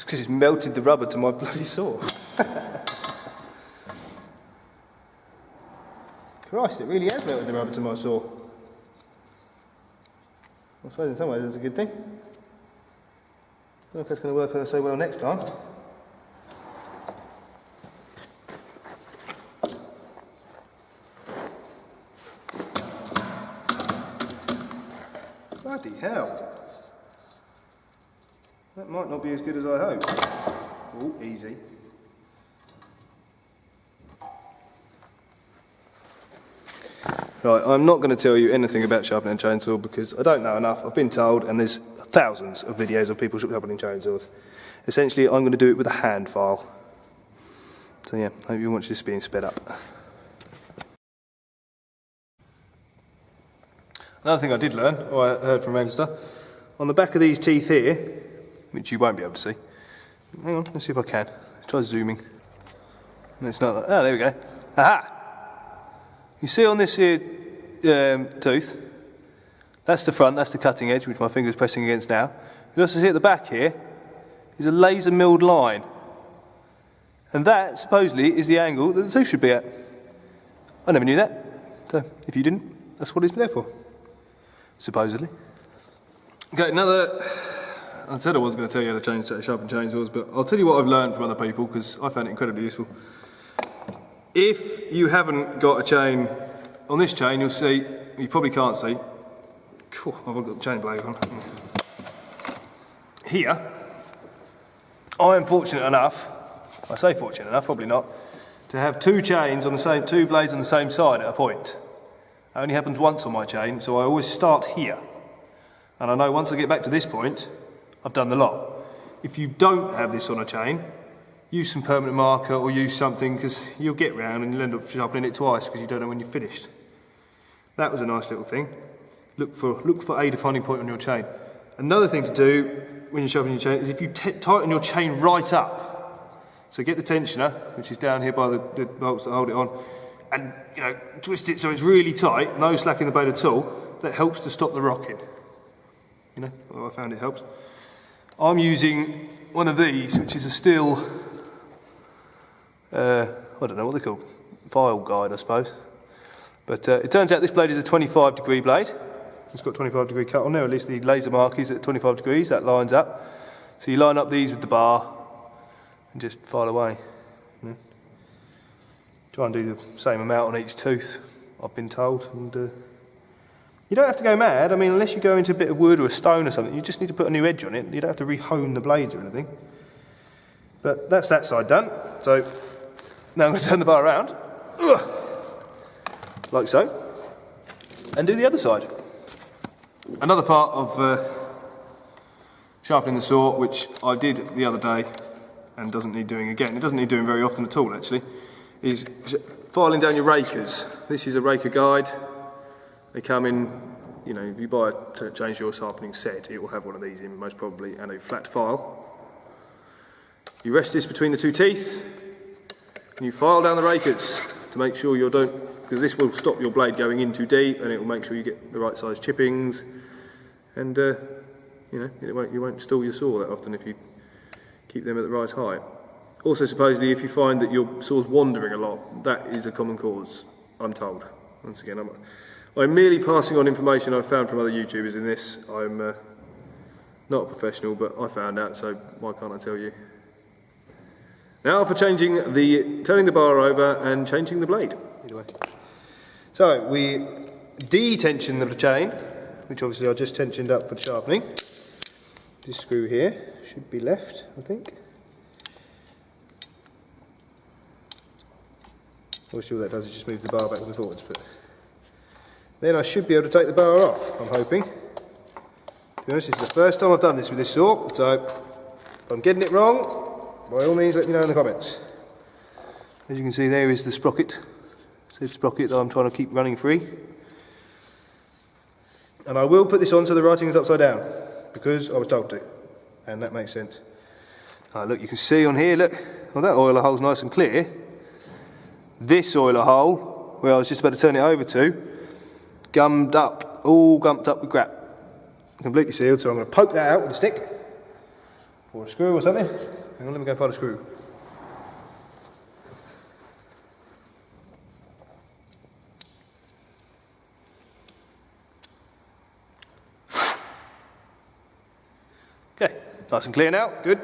because it's melted the rubber to my bloody saw. Christ, it really has melted the rubber to my saw. I suppose in some ways it's a good thing. I don't know if that's going to work out so well next time. Bloody hell. That might not be as good as I hoped. Oh, easy. Right, I'm not going to tell you anything about sharpening a chainsaw because I don't know enough. I've been told, and there's thousands of videos of people sharpening chainsaws. Essentially, I'm going to do it with a hand file. So yeah, I hope you watch this being sped up. Another thing I did learn, or I heard from Alistair, on the back of these teeth here, which you won't be able to see. Hang on, let's see if I can. Let's try zooming. No, it's not like, oh, there we go. Aha! You see on this here tooth, that's the front, that's the cutting edge, which my finger's pressing against now. You also see at the back here is a laser milled line. And that, supposedly, is the angle that the tooth should be at. I never knew that. So, if you didn't, that's what it's there for. Supposedly. Okay, another... I said I wasn't going to tell you how to sharpen chainsaws, but I'll tell you what I've learned from other people, because I found it incredibly useful. If you haven't got a chain, on this chain you'll see, you probably can't see, I've got the chain blade on. Here, I am fortunate enough, I say fortunate enough, probably not, to have two chains on the same, two blades on the same side at a point. That only happens once on my chain, so I always start here. And I know once I get back to this point, I've done the lot. If you don't have this on a chain, use some permanent marker or use something, because you'll get round and you'll end up sharpening it twice because you don't know when you're finished. That was a nice little thing. Look for a defining point on your chain. Another thing to do when you're sharpening your chain is if you tighten your chain right up. So get the tensioner, which is down here by the bolts that hold it on, and twist it so it's really tight, no slack in the blade at all. That helps to stop the rocking. I found it helps. I'm using one of these, which is a steel, I don't know what they're called, file guide I suppose. But it turns out this blade is a 25-degree blade. It's got 25-degree cut on there, at least the laser mark is at 25 degrees, that lines up. So you line up these with the bar and just file away. Try and do the same amount on each tooth, I've been told. And you don't have to go mad. I mean, unless you go into a bit of wood or a stone or something, you just need to put a new edge on it. You don't have to re-hone the blades or anything. But that's that side done. So now I'm going to turn the bar around, like so, and do the other side. Another part of sharpening the saw, which I did the other day and doesn't need doing again, it doesn't need doing very often at all actually, is filing down your rakers. This is a raker guide. They come in, if you buy a chainsaw sharpening set, it will have one of these in most probably, and a flat file. You rest this between the two teeth, and you file down the rakers to make sure you don't, because this will stop your blade going in too deep, and it will make sure you get the right size chippings, and you won't stall your saw that often if you keep them at the right height. Also, supposedly, if you find that your saw's wandering a lot, that is a common cause, I'm told. Once again, I'm merely passing on information I've found from other YouTubers in this. I'm not a professional, but I found out, so why can't I tell you? Now for turning the bar over and changing the blade. Either way. So we detension the chain, which obviously I just tensioned up for sharpening. This screw here should be left, I think. Obviously all that does is just move the bar back and forwards, but then I should be able to take the bar off, I'm hoping. To be honest, this is the first time I've done this with this saw, so if I'm getting it wrong, by all means let me know in the comments. As you can see, there is the sprocket. Said sprocket that I'm trying to keep running free. And I will put this on so the writing is upside down, because I was told to, and that makes sense. Look, you can see on here, look, well, that oiler hole's nice and clear. This oiler hole, where I was just about to turn it over to, gummed up, all gummed up with crap. Completely sealed, so I'm going to poke that out with a stick. Or a screw or something. Hang on, let me go find a screw. Okay, nice and clear now, good.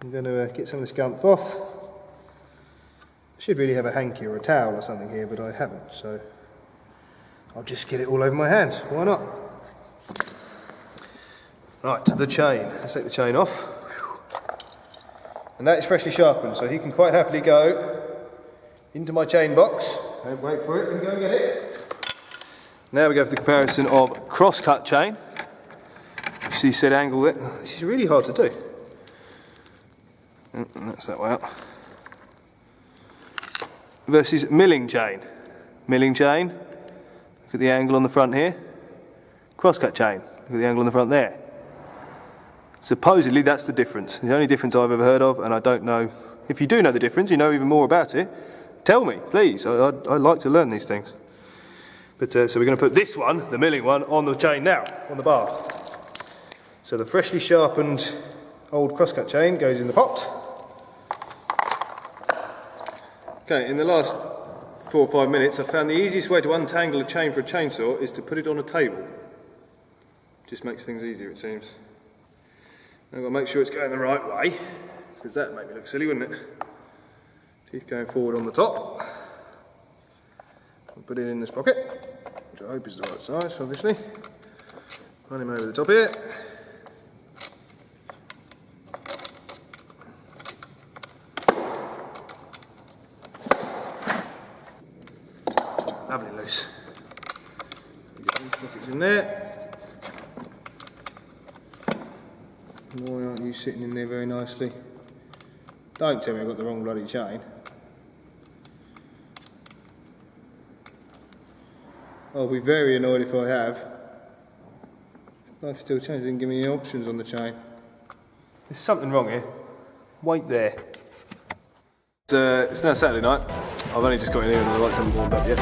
I'm going to get some of this gump off. I should really have a hanky or a towel or something here, but I haven't, so I'll just get it all over my hands, why not? Right, the chain, let's take the chain off. And that is freshly sharpened, so he can quite happily go into my chain box. Don't wait for it and go and get it. Now we go for the comparison of cross-cut chain. See said angle there. This is really hard to do. And that's that way up. Versus milling chain. Milling chain, look at the angle on the front here. Cross-cut chain, look at the angle on the front there. Supposedly that's the difference. The only difference I've ever heard of, and I don't know. If you do know the difference, you know even more about it, tell me, please. I like to learn these things. But so we're going to put this one, the milling one, on the chain now, on the bar. So the freshly sharpened old crosscut chain goes in the pot. Okay, in the last 4 or 5 minutes, I found the easiest way to untangle a chain for a chainsaw is to put it on a table. Just makes things easier, it seems. I've got to make sure it's going the right way, because that would make me look silly, wouldn't it? Teeth going forward on the top. I'll put it in this pocket, which I hope is the right size, obviously. Run him over the top here. Lovely loose. Get these pockets in there. Why aren't you sitting in there very nicely? Don't tell me I've got the wrong bloody chain. I'll be very annoyed if I have. Life still changed, didn't give me any options on the chain. There's something wrong here. Wait there. It's now Saturday night. I've only just got in here and the lights haven't warmed up yet.